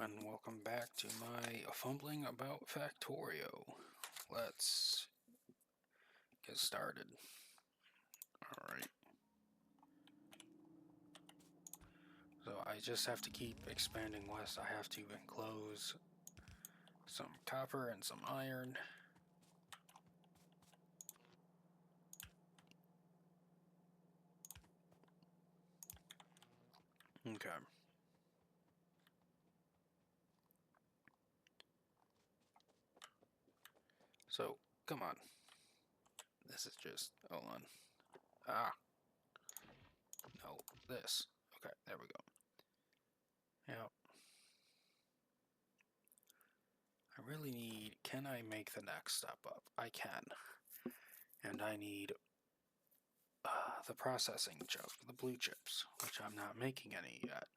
and welcome back to my fumbling about Factorio. Let's get started. Alright. So I just have to keep expanding west. I have to enclose some copper and some iron. Okay. So, come on. This is just, hold on. No, this. Okay, there we go. Yep. I really need, can I make the next step up? I can. And I need the processing chip, the blue chips, which I'm not making any yet.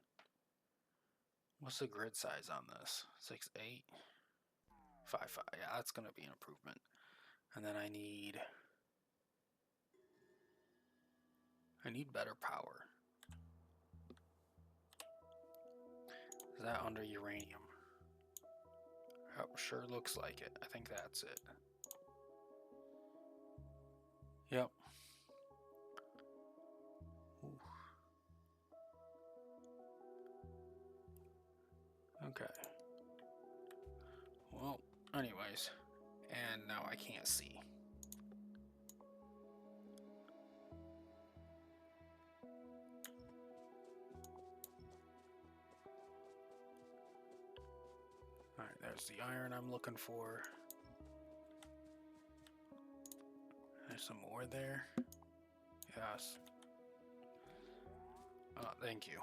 What's the grid size on this? 6.8? 5.5. Yeah, that's going to be an improvement. And then I need better power. Is that under uranium? Oh, sure looks like it. I think that's it. Yep. Ooh. Okay. Well, anyways. And now I can't see. Alright, there's the iron I'm looking for. There's some more there. Yes. Thank you.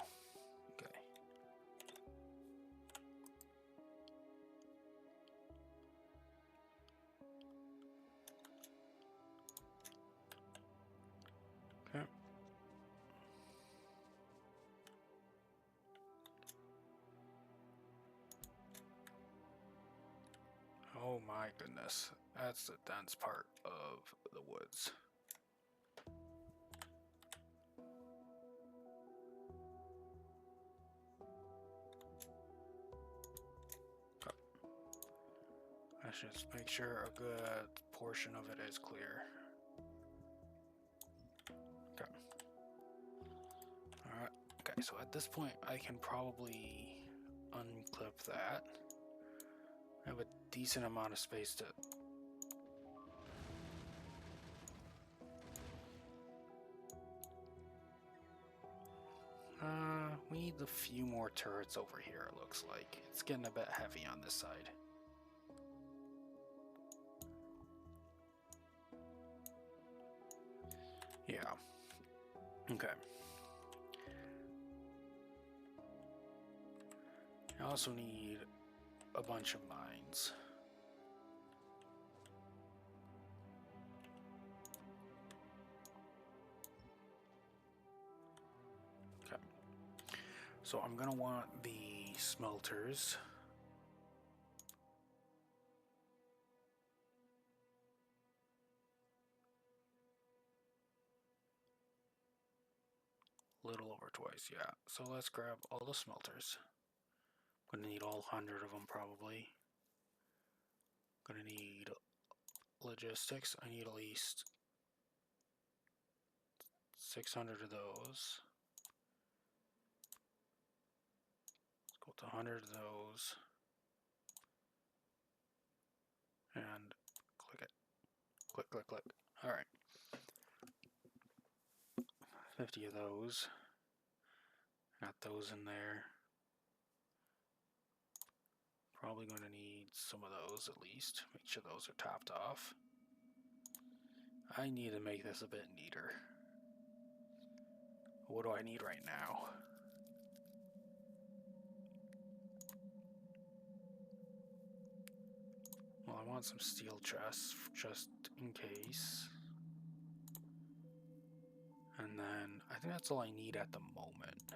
Okay. Okay. Oh my goodness. That's the dense part of the woods. I should just make sure a good portion of it is clear. Okay. Alright. Okay, so at this point I can probably unclip that. I have a decent amount of space to... we need a few more turrets over here, it looks like. It's getting a bit heavy on this side. Yeah. Okay. I also need a bunch of mines. Okay. So I'm gonna want the smelters. Little over twice, yeah. So let's grab all the smelters. Gonna need all 100 of them probably. Gonna need logistics. I need at least 600 of those. Let's go to 100 of those. And click it. Click, click, click. Alright. 50 of those. Got those in there. Probably going to need some of those at least. Make sure those are topped off. I need to make this a bit neater. What do I need right now? Well, I want some steel chests just in case. And then I think that's all I need at the moment.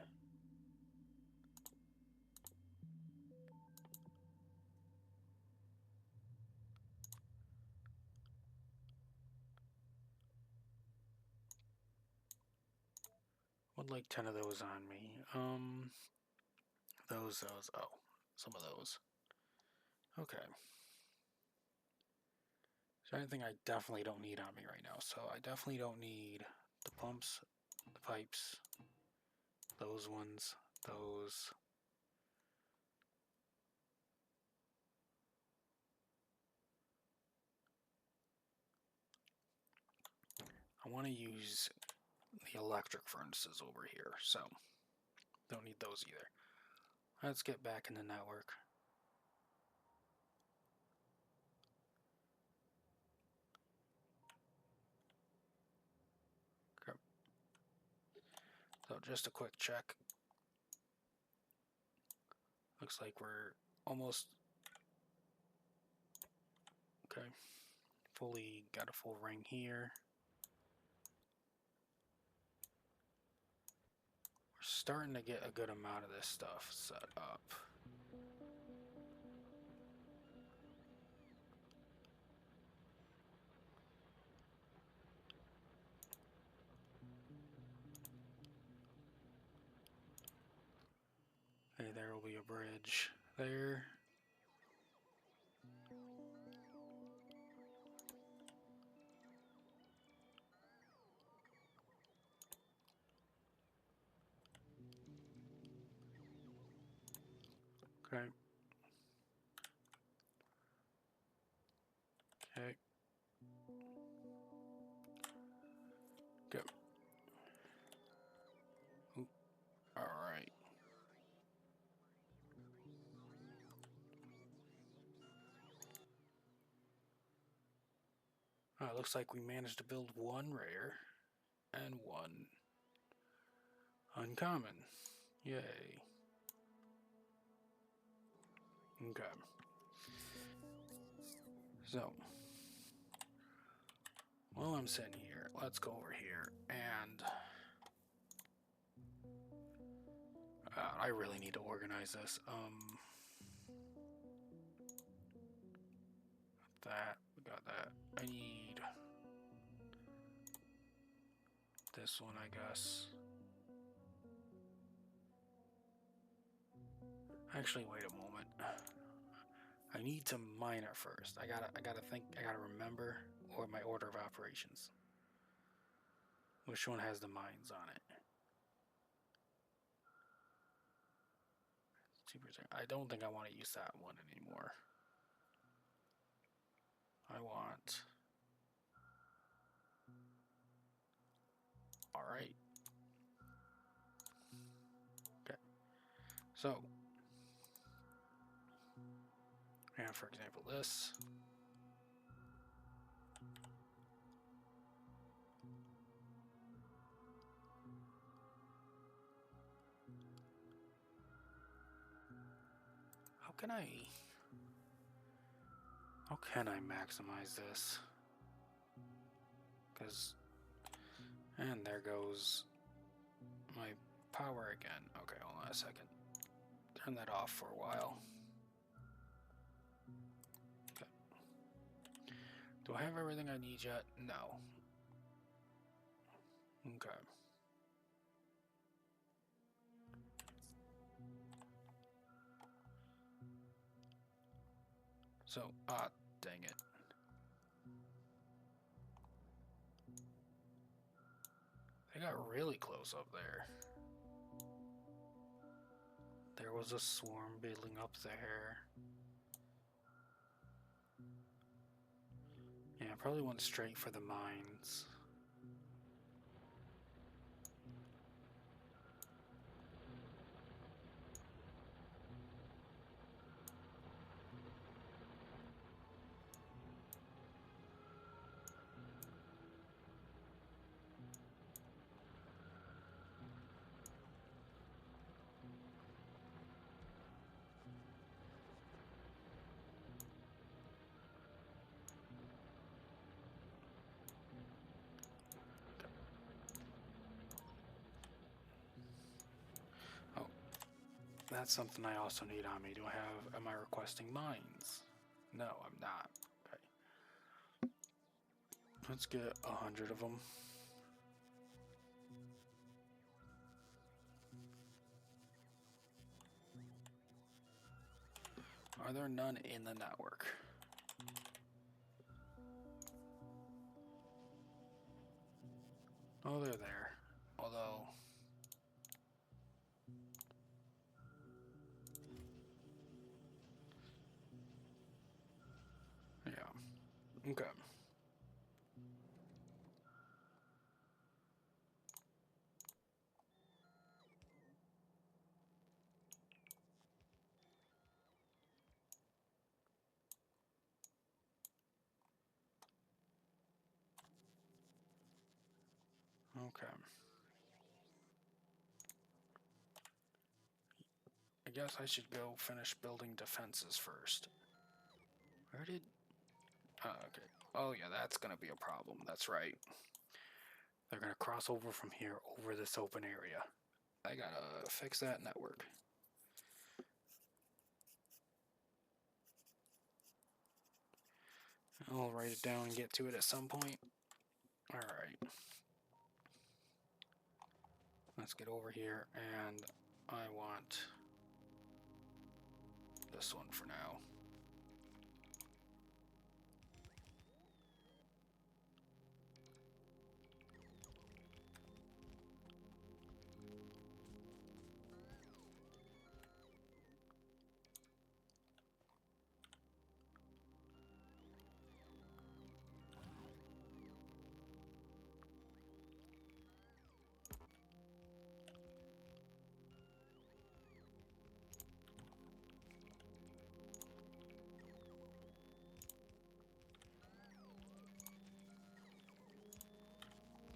Would like 10 of those on me. Those, oh. some of those. Okay. Is there anything I definitely don't need on me right now? So I definitely don't need the pumps, the pipes, those ones, those. I want to use the electric furnaces over here, so don't need those either. Let's get back in the network. Okay. So just a quick check. Looks like we're almost okay. Fully got a full ring here. We're starting to get a good amount of this stuff set up. Okay, there will be a bridge there. Okay. Okay. Go. All right. It looks like we managed to build one rare and one uncommon. Yay. Okay. So, while I'm sitting here, let's go over here and I really need to organize this. That, we got that. I need this one, I guess. Actually, wait a moment. I need to mine it first. I gotta think, I gotta remember or my order of operations. Which one has the mines on it? 2%. I don't think I want to use that one anymore. I want... Alright. Okay. So, we have, for example, this. How can I maximize this? Because, and there goes my power again. Okay, hold on a second. Turn that off for a while. Okay. Do I have everything I need yet? No. Okay. So, dang it. They got really close up there. There was a swarm building up there. Yeah, I probably went straight for the mines. That's something I also need on me. Am I requesting mines? No, I'm not. Okay. Let's get 100 of them. Are there none in the network? Oh, they're there. Although... yeah. Okay. Okay. I guess I should go finish building defenses first. Where did... oh, okay. Oh yeah, that's gonna be a problem. That's right. They're gonna cross over from here over this open area. I gotta fix that network. I'll write it down and get to it at some point. Alright. Let's get over here, and I want this one for now.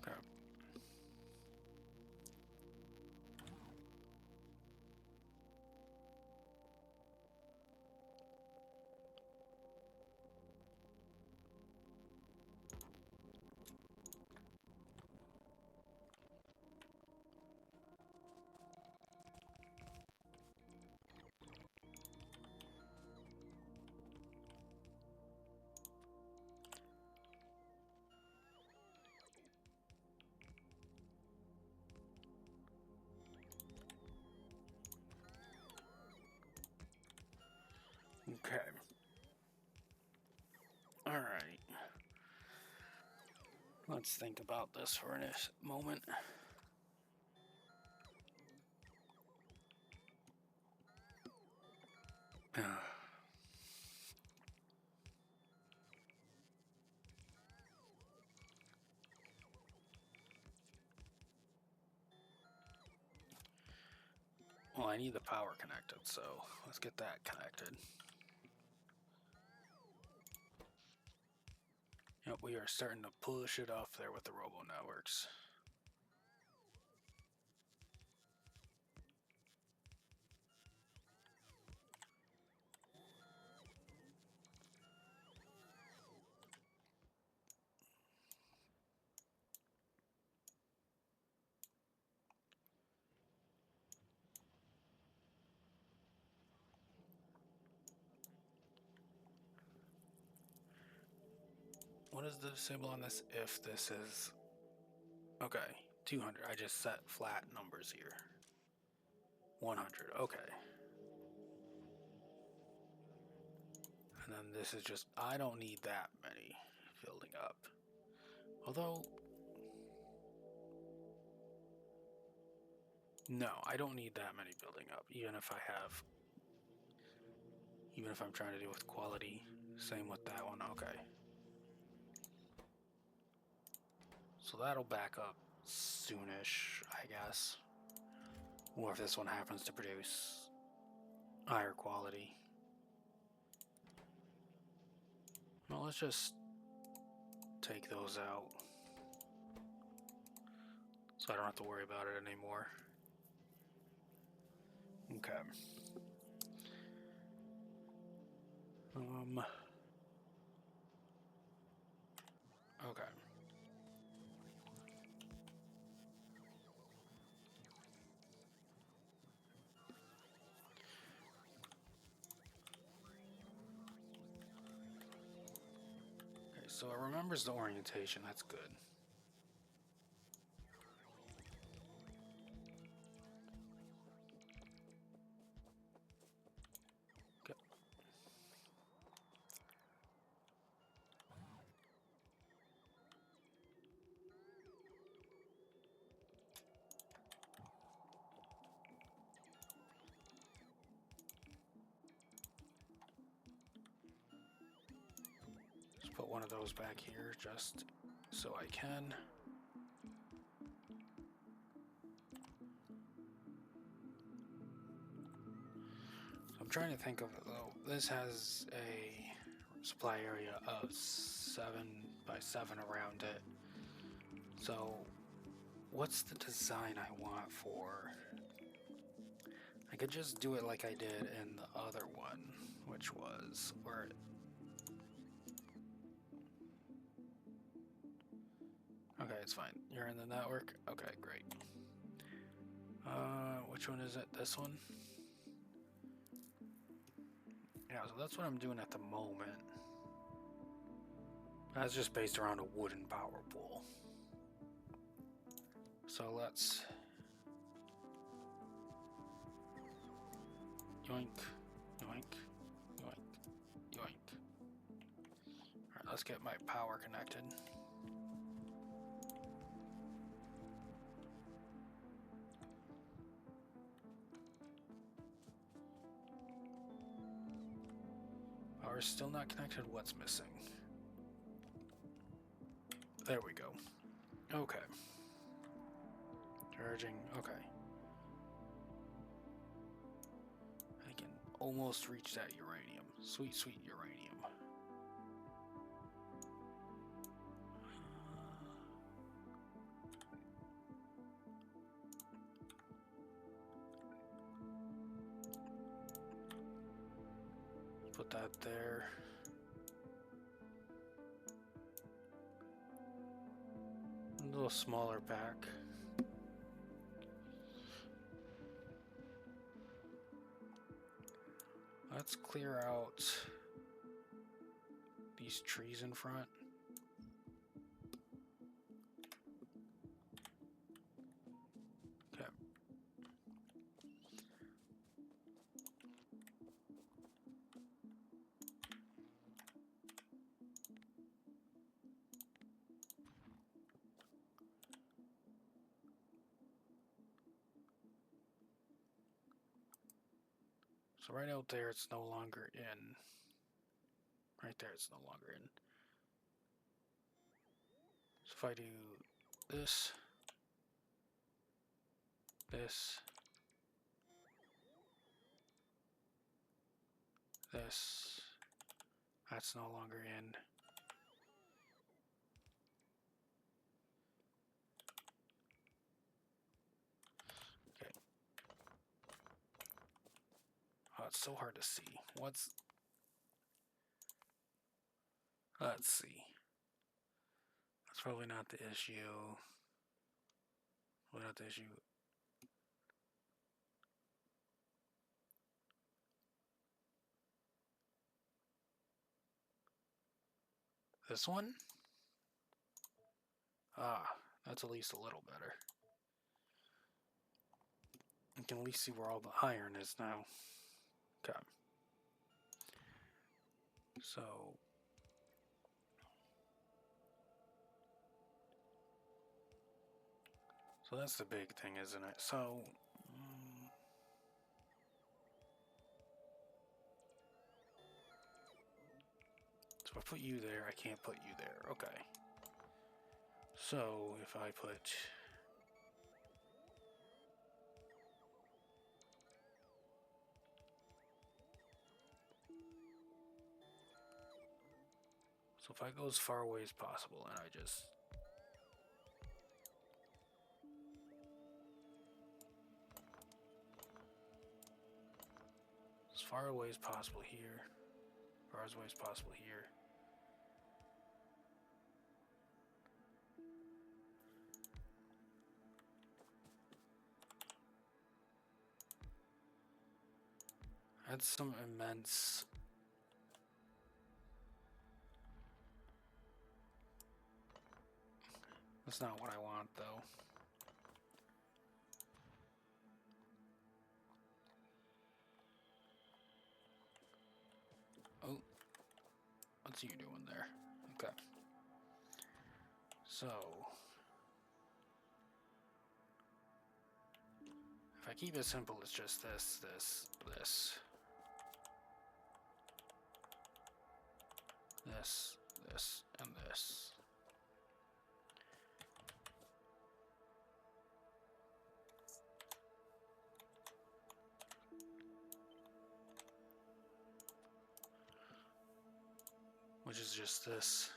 Okay. Okay. Alright. Let's think about this for a moment. Well, I need the power connected, so let's get that connected. Yep, we are starting to push it off there with the robo networks. What is the symbol on this if this is... okay, 200. I just set flat numbers here. 100, okay. And then this is just... I don't need that many building up. Although... no, I don't need that many building up, even if I have... even if I'm trying to do with quality. Same with that one, okay. So that'll back up soonish, I guess. Or if this one happens to produce higher quality. Well, let's just take those out. So I don't have to worry about it anymore. Okay. Okay. Okay, so it remembers the orientation, that's good. Okay. put one of those back here just so I can. So I'm trying to think of it though. This has a supply area of 7 by 7 around it. So what's the design I want for? I could just do it like I did in the other one, which was where okay, it's fine. You're in the network? Okay, great. Which one is it? This one? Yeah, so that's what I'm doing at the moment. That's just based around a wooden power pole. So let's yoink, yoink, yoink, yoink. Alright, let's get my power connected. Power's still not connected. What's missing? There we go. Okay. Charging. Okay. I can almost reach that uranium. Sweet, sweet uranium. Put that there. A little smaller pack. Let's clear out these trees in front. Okay. So right out there, it's no longer in. Right there, it's no longer in. So if I do this, this, this, that's no longer in. Okay. Oh, it's so hard to see. Let's see. That's probably not the issue. Probably not the issue. This one? Ah, that's at least a little better. You can at least see where all the iron is now. Okay. So that's the big thing, isn't it? So if I put you there, I can't put you there. Okay. So if I put if I go as far away as possible and I just as far away as possible here, far as away as possible here. That's some immense. That's not what I want, though. Oh, what's you doing there? Okay. So if I keep it simple, it's just this, this, this, this, and this. Which is just this.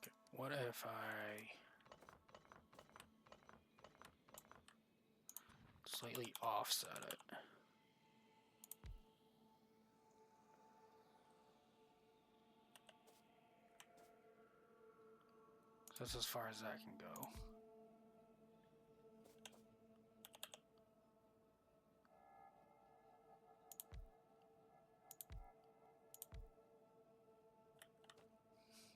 Okay, what if I slightly offset it? That's as far as that can go.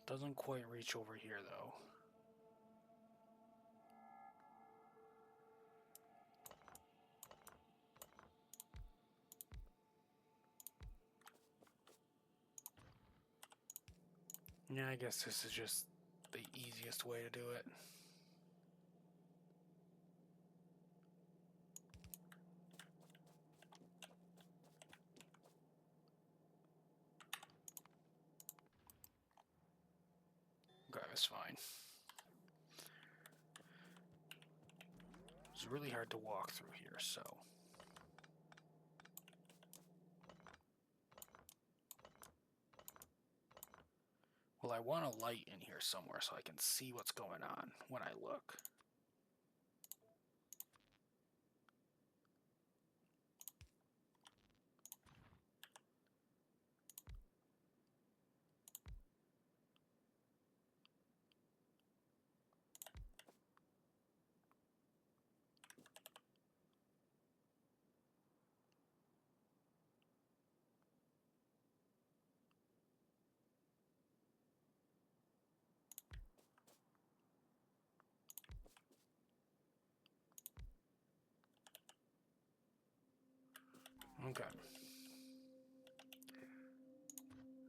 Doesn't quite reach over here though. Yeah, I guess this is just the easiest way to do it. Okay, that's fine. It's really hard to walk through here, so. Well, I want a light in here somewhere so I can see what's going on when I look. Okay.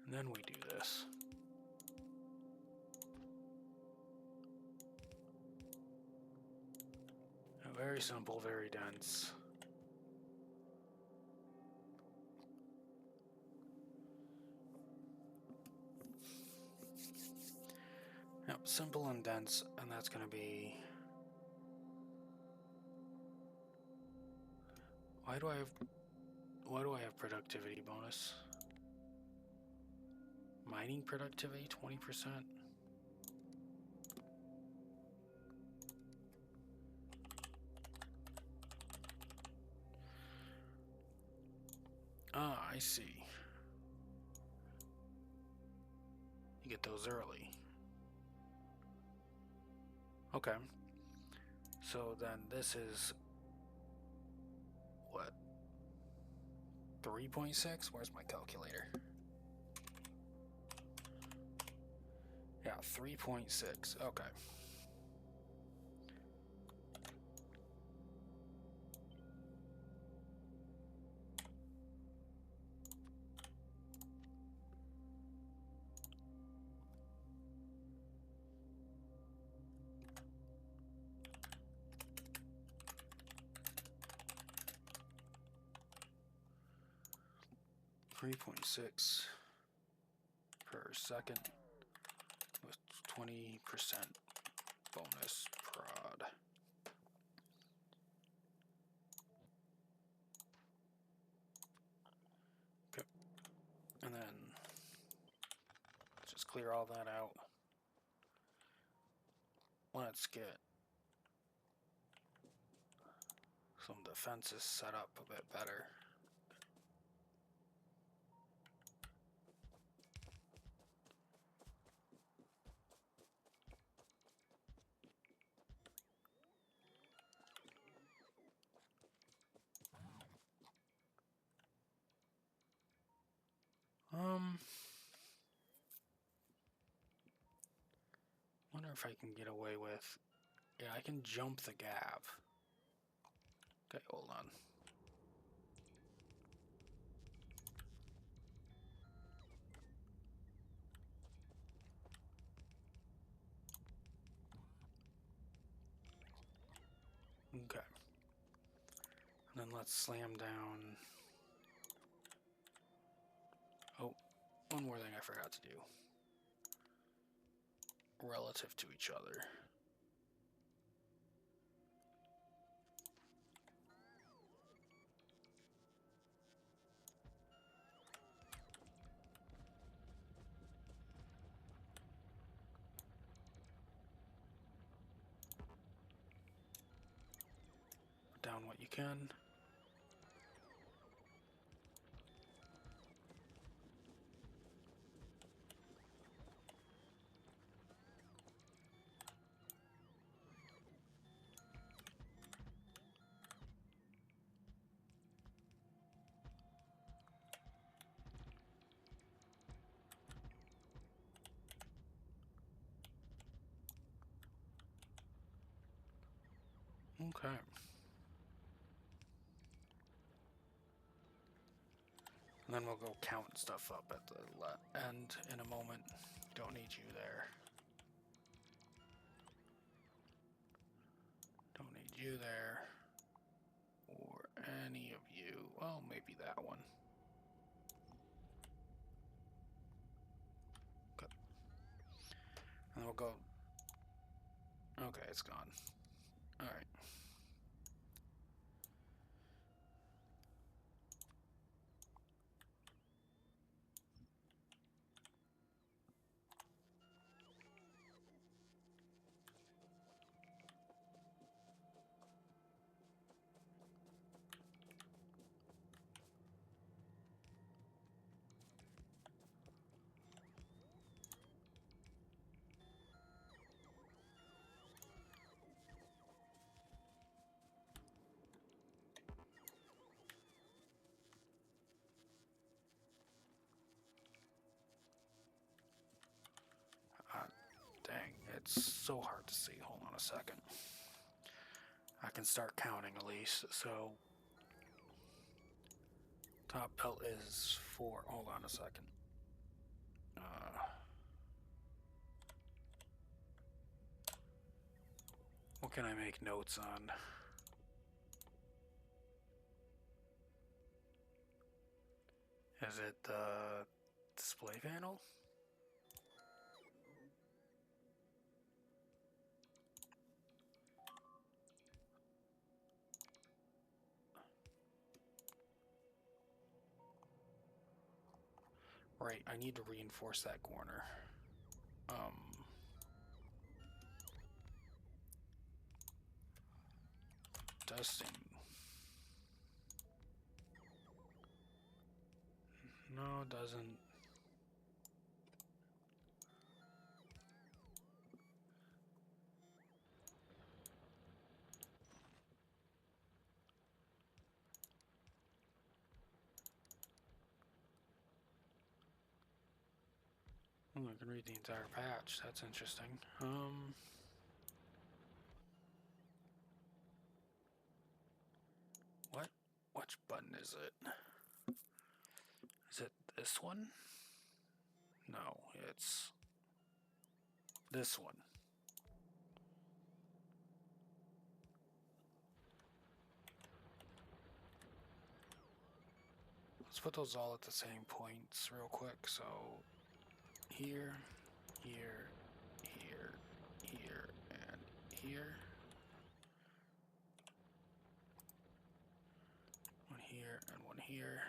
And then we do this. Very simple, very dense. Yep, simple and dense, and that's going to be... Why do I have productivity bonus? Mining productivity 20%? Ah, I see. You get those early. Okay. So then this is what? 3.6? Where's my calculator? Yeah, 3.6. Okay. .6 per second with 20% bonus prod. Okay, and then just clear all that out. Let's get some defenses set up a bit better. Wonder if I can get away with... Yeah, I can jump the gap. Okay, hold on. Okay. And then let's slam down. Oh, one more thing I forgot to do. Relative to each other. Put down what you can. Okay. And then we'll go count stuff up at the end in a moment. Don't need you there. Don't need you there. Or any of you. Well, maybe that one. Good. And then we'll go. Okay, it's gone. Alright. Dang, it's so hard to see. Hold on a second. I can start counting at least. So, top belt is 4. Hold on a second. What can I make notes on? Is it the display panel? Right, I need to reinforce that corner. Dusting. No, it doesn't. Oh, I can read the entire patch. That's interesting. Which button is it? Is it this one? No, it's this one. Let's put those all at the same points real quick. So here, here, here, here, and here. One here and one here.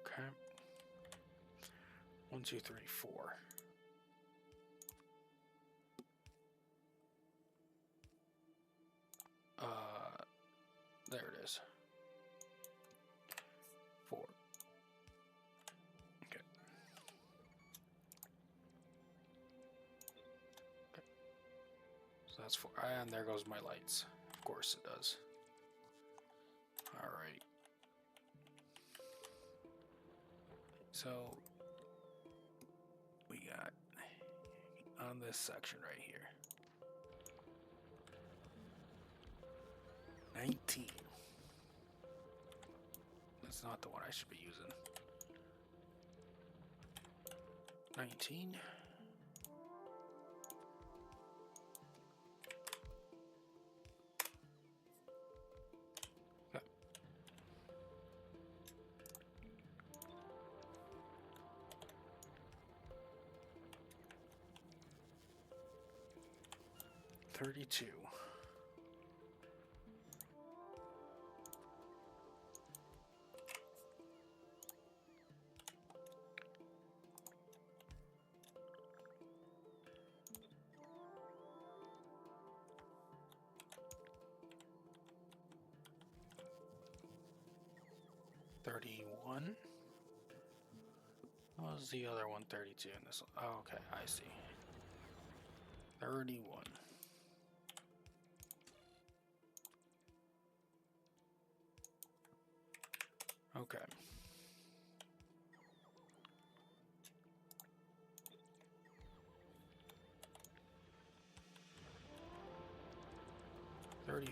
Okay. 1, 2, 3, 4. There it is. 4. Okay. So that's 4. And there goes my lights. Of course it does. Alright. So we got on this section right here 19. That's not the one I should be using. 19. Okay. 32. $31. What was the other one? 32 in this one. Oh, okay, I see. 31. Okay. $34.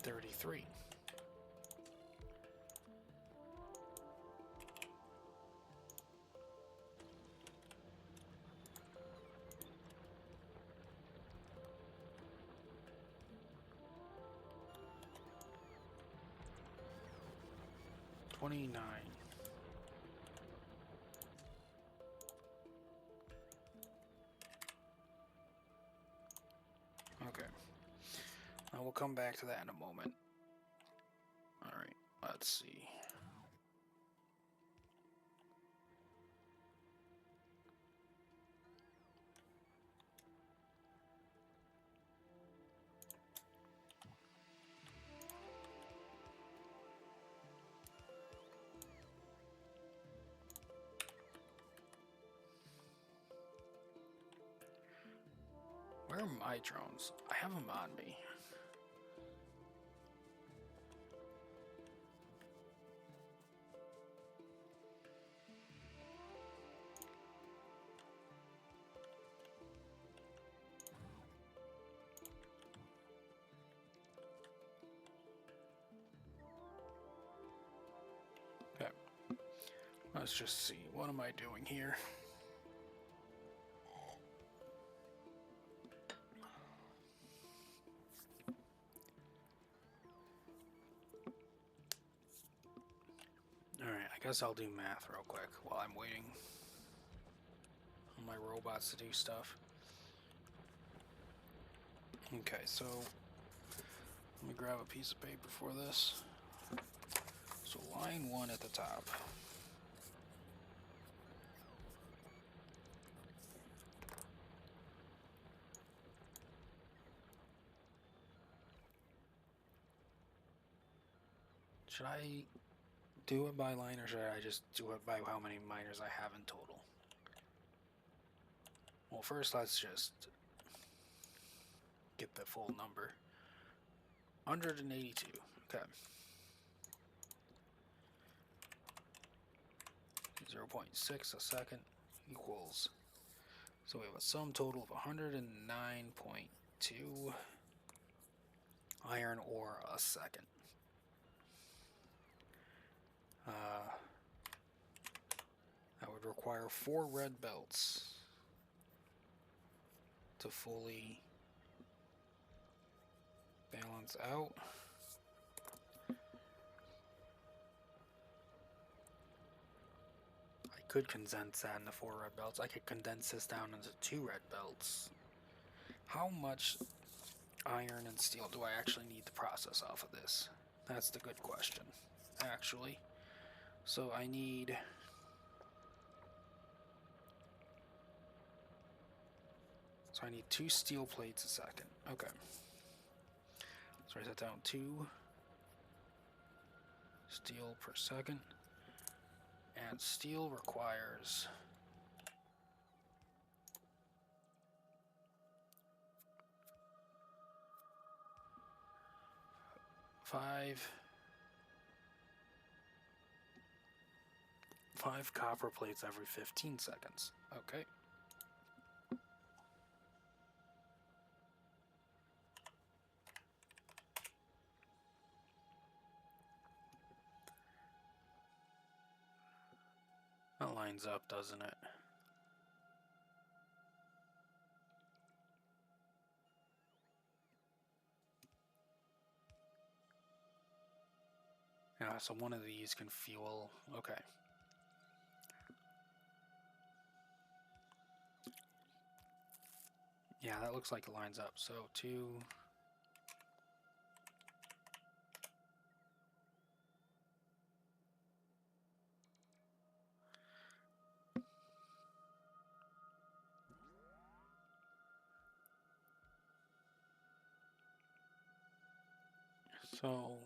$33. $29. Okay. We'll come back to that in a moment. Alright, let's see. Where are my drones? I have them on me. Okay. Let's just see. What am I doing here? Alright, I guess I'll do math real quick while I'm waiting on my robots to do stuff. Okay, so let me grab a piece of paper for this. So line 1 at the top. Should I do it by line or should I just do it by how many miners I have in total? Well, first let's just get the full number. 182. Okay. 0.6 a second equals. So we have a sum total of 109.2 iron ore a second. That would require 4 red belts to fully balance out. I could condense that into 4 red belts. I could condense this down into 2 red belts. How much iron and steel do I actually need to process off of this? That's the good question, actually. So I need... So I need 2 steel plates a second. Okay. Let's write that down. 2 steel per second. And steel requires... 5 5 copper plates every 15 seconds. Okay. That lines up, doesn't it? Yeah, so one of these can fuel. Okay. Yeah, that looks like it lines up. So 2. So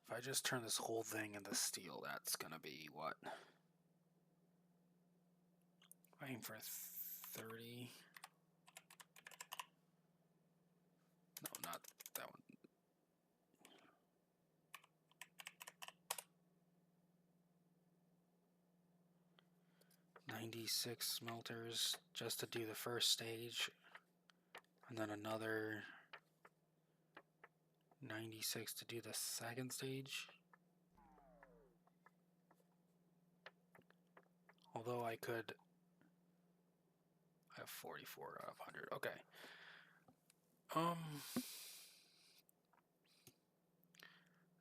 if I just turn this whole thing into steel, that's gonna be what? Aim for 30. No, not that one. 96 smelters just to do the first stage, and then another 96 to do the second stage. Although I could have 44 out of 100. Okay.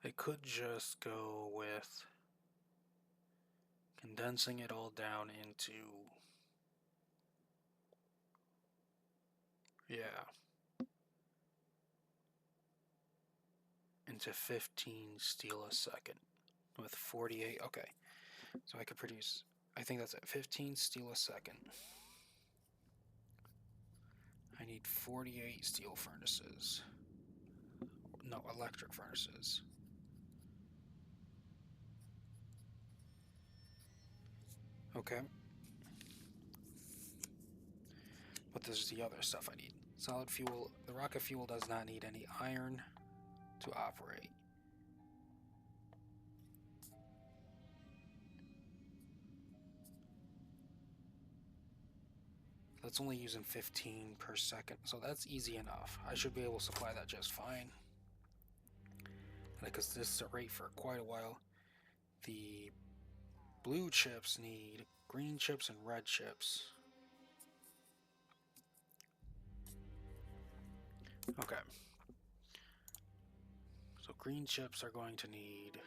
I could just go with condensing it all down into, into 15 steel a second with 48. Okay. So I could produce, I think that's it, 15 steel a second. I need 48 steel furnaces. No, electric furnaces. Okay. But this is the other stuff I need. Solid fuel. The rocket fuel does not need any iron to operate. That's only using 15 per second, so that's easy enough. I should be able to supply that just fine. Because this is a rate for quite a while. The blue chips need green chips and red chips. Okay. So green chips are going to need...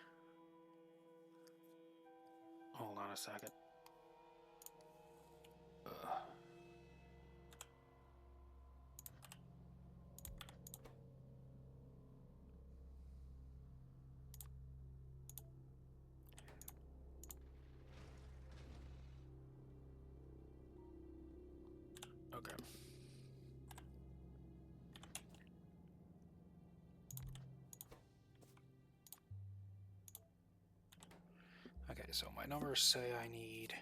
Hold on a second. Okay. Okay, so my numbers say I need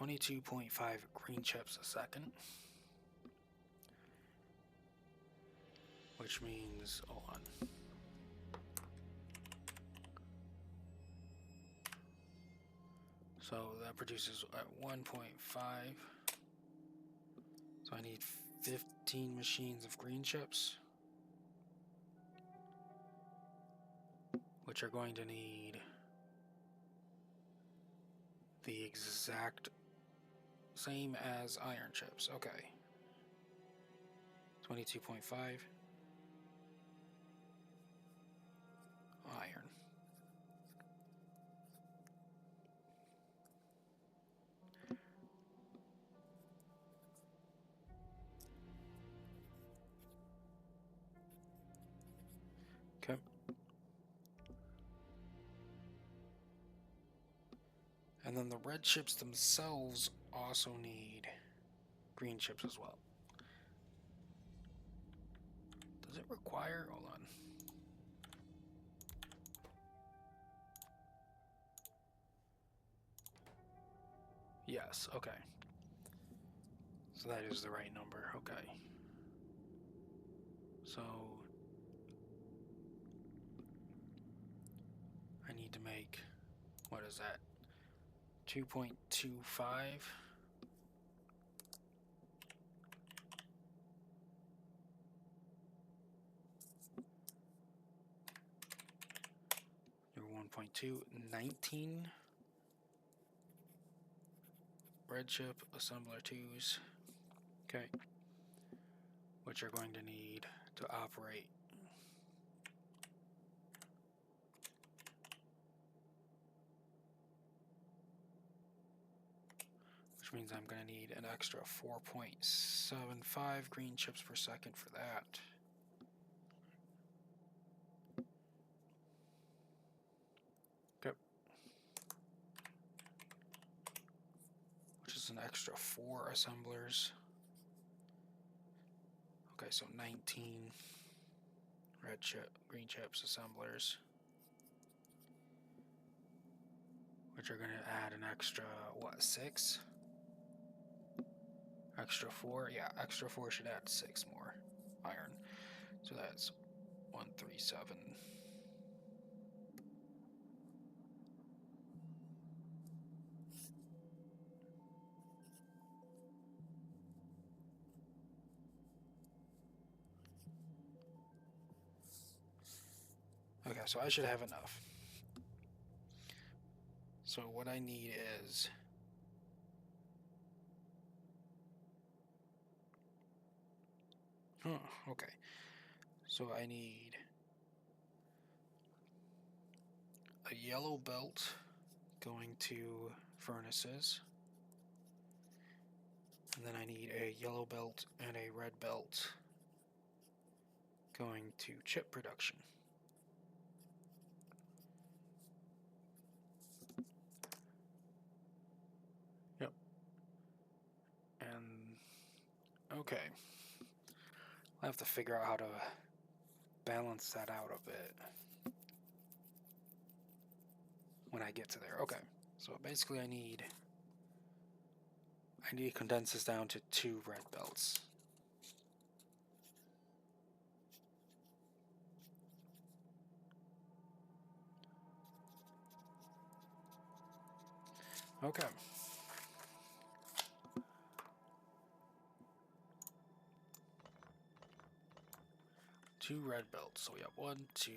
22.5 green chips a second. Which means, hold on. So that produces at 1.5. So I need 15 machines of green chips, which are going to need the exact same as iron chips. Okay. 22.5 iron. Okay. And then the red chips themselves also need green chips as well. Does it require? Hold on. Yes, okay. So that is the right number. Okay. So I need to make, what is that? 2.25. Number 1.2, 19 red chip assembler 2s. Okay. Which you're going to need to operate. Which means I'm going to need an extra 4.75 green chips per second for that. Okay. Which is an extra 4 assemblers. Okay, so 19 green chips assemblers. Which are going to add an extra, what, 6? Extra 4? Yeah, extra 4 should add 6 more iron. So that's 137. Okay, so I should have enough. So what I need is okay. So I need a yellow belt going to furnaces. And then I need a yellow belt and a red belt going to chip production. Yep. And okay. I'll have to figure out how to balance that out a bit when I get to there. Okay. So basically I need to condense this down to 2 red belts. Okay. Two red belts. So we have 1, 2,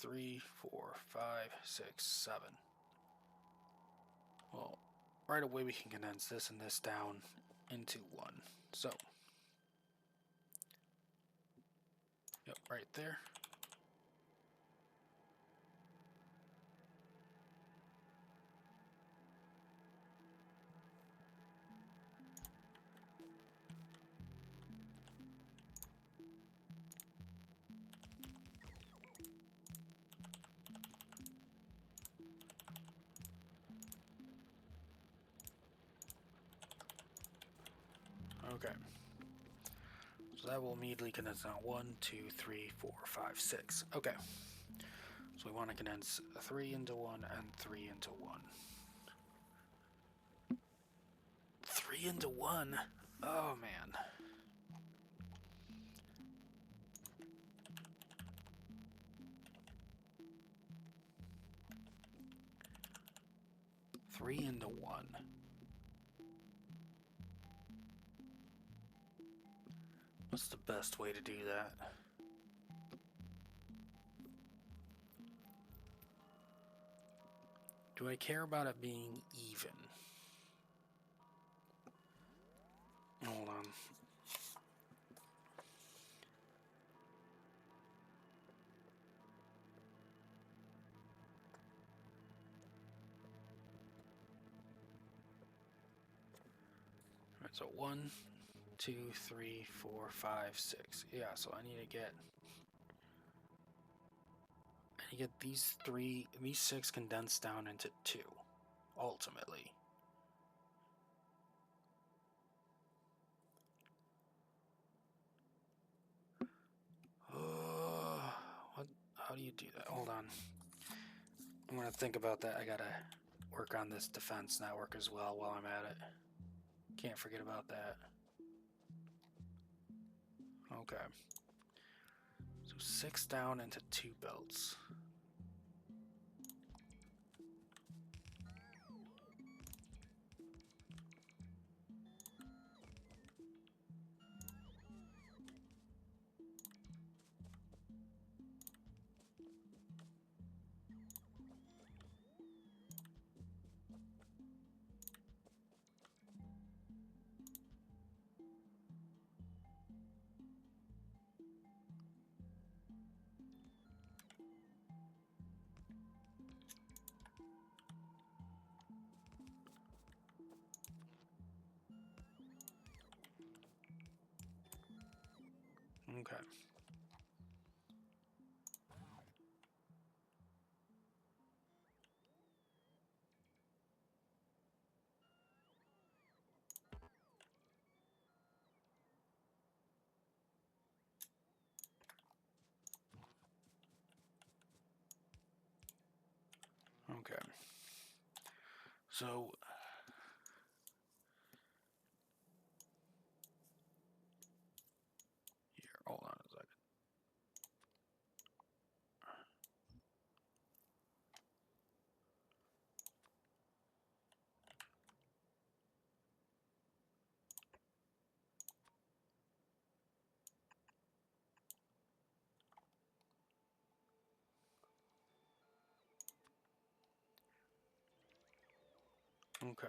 3, 4, 5, 6, 7. Well, right away we can condense this and this down into 1. So, yep, right there. Okay. So that will immediately condense down 1, 2, 3, 4, 5, 6. Okay. So we want to condense 3 into 1 and 3 into 1. 3 into 1? Oh, man. Three into 1. What's the best way to do that? Do I care about it being even? Hold on. Alright, so 1, 2, 3, 4, 5, 6. Yeah, so I need to get these 6 condensed down into 2, ultimately. How do you do that? Hold on. I'm gonna think about that. I gotta work on this defense network as well while I'm at it. Can't forget about that. Okay. So 6 down into 2 belts. Okay. Okay. So here, hold on a second. Okay.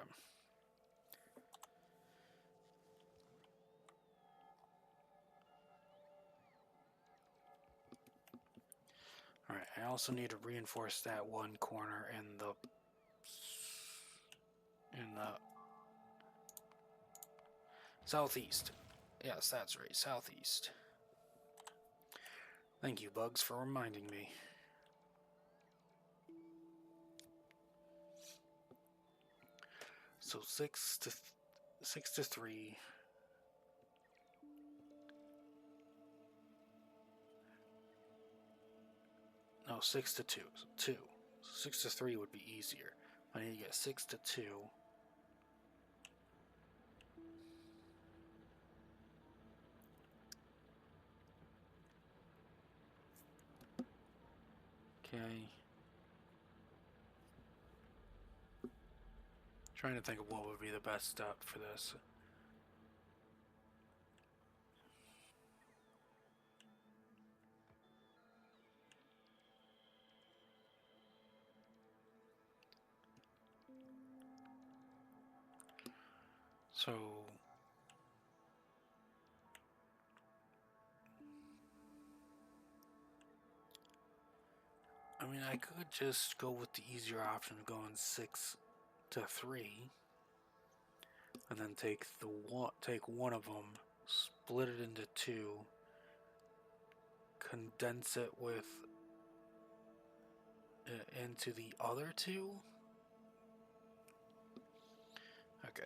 All right. I also need to reinforce that one corner in the southeast. Yes, that's right, southeast. Thank you, Bugs, for reminding me. So 6 to 3. No, 6 to 2. 2. 6 to 3 would be easier. I need to get 6 to 2. Okay. Trying to think of what would be the best step for this. So I mean, I could just go with the easier option of going 6 to 3, and then take one of them, split it into 2, condense it with into the other 2. Okay.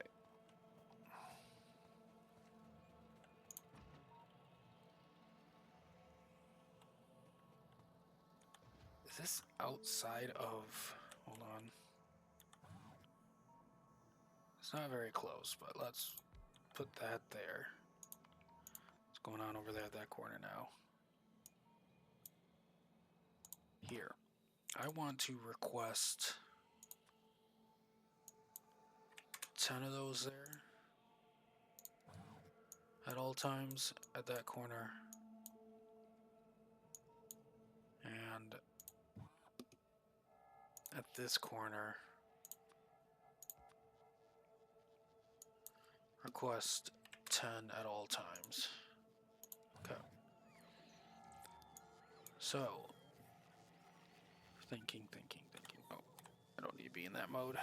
Is this outside of? Hold on. It's not very close, but let's put that there. What's going on over there at that corner now? Here. I want to request 10 of those there at all times at that corner. And at this corner, request 10 at all times. Okay. So, thinking. Oh, I don't need to be in that mode.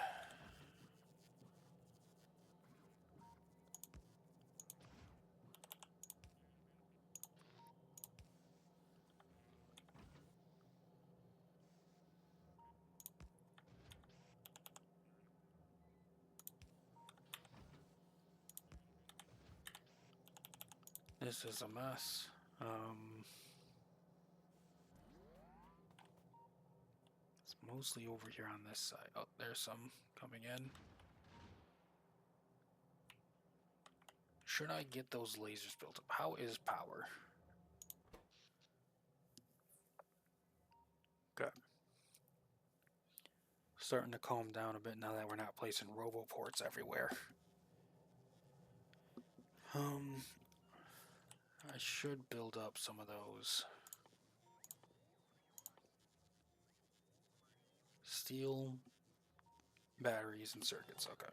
This is a mess. It's mostly over here on this side. Oh, there's some coming in. should I get those lasers built up? How is power? Good. Starting to calm down a bit now that we're not placing roboports everywhere. I should build up some of those steel batteries and circuits. Okay.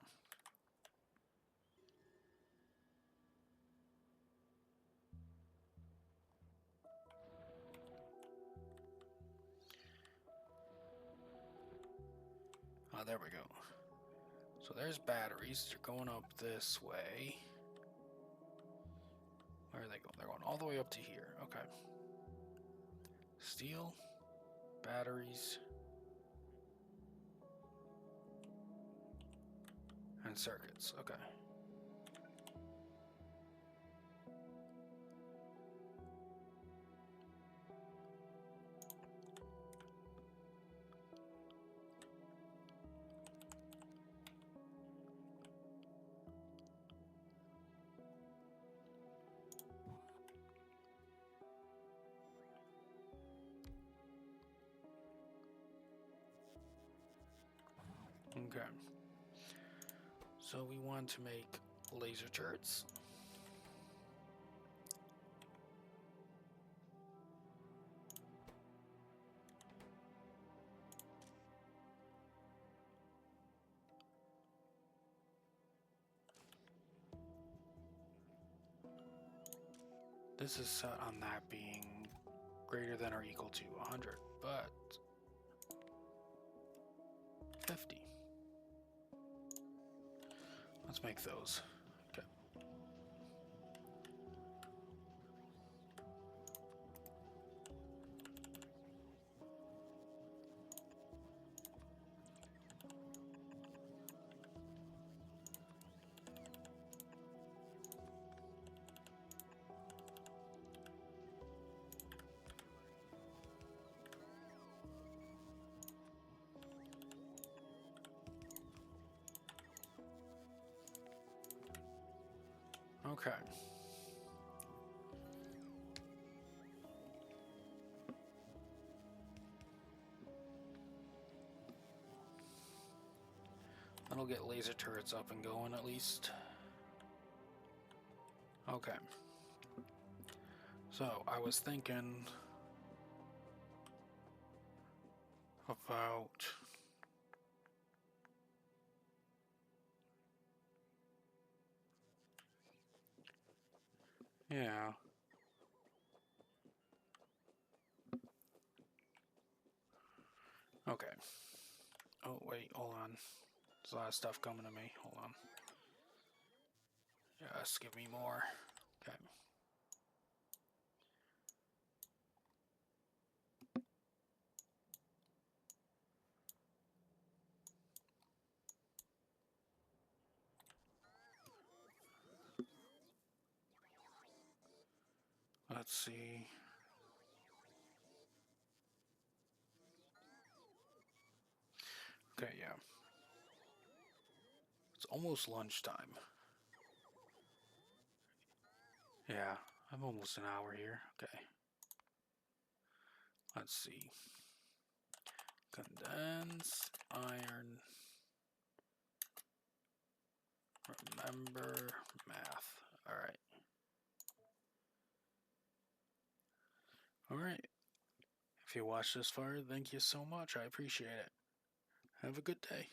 Oh, there we go. So there's batteries. They're going up this way. Where are they going? They're going all the way up to here. Okay. Steel, batteries, and circuits. Okay. Okay. So we want to make laser turrets. This is set on that being greater than or equal to 100, but 50. Let's make those. Okay. Okay. That'll get laser turrets up and going at least. Okay. So I was thinking about yeah. Okay. Oh wait, hold on. There's a lot of stuff coming to me. Hold on. Yes, give me more. Okay. Let's see. Okay, yeah. It's almost lunchtime. Yeah, I'm almost an hour here. Okay. Let's see. Condense iron. Remember math. Alright. Alright. If you watched this far, thank you so much. I appreciate it. Have a good day.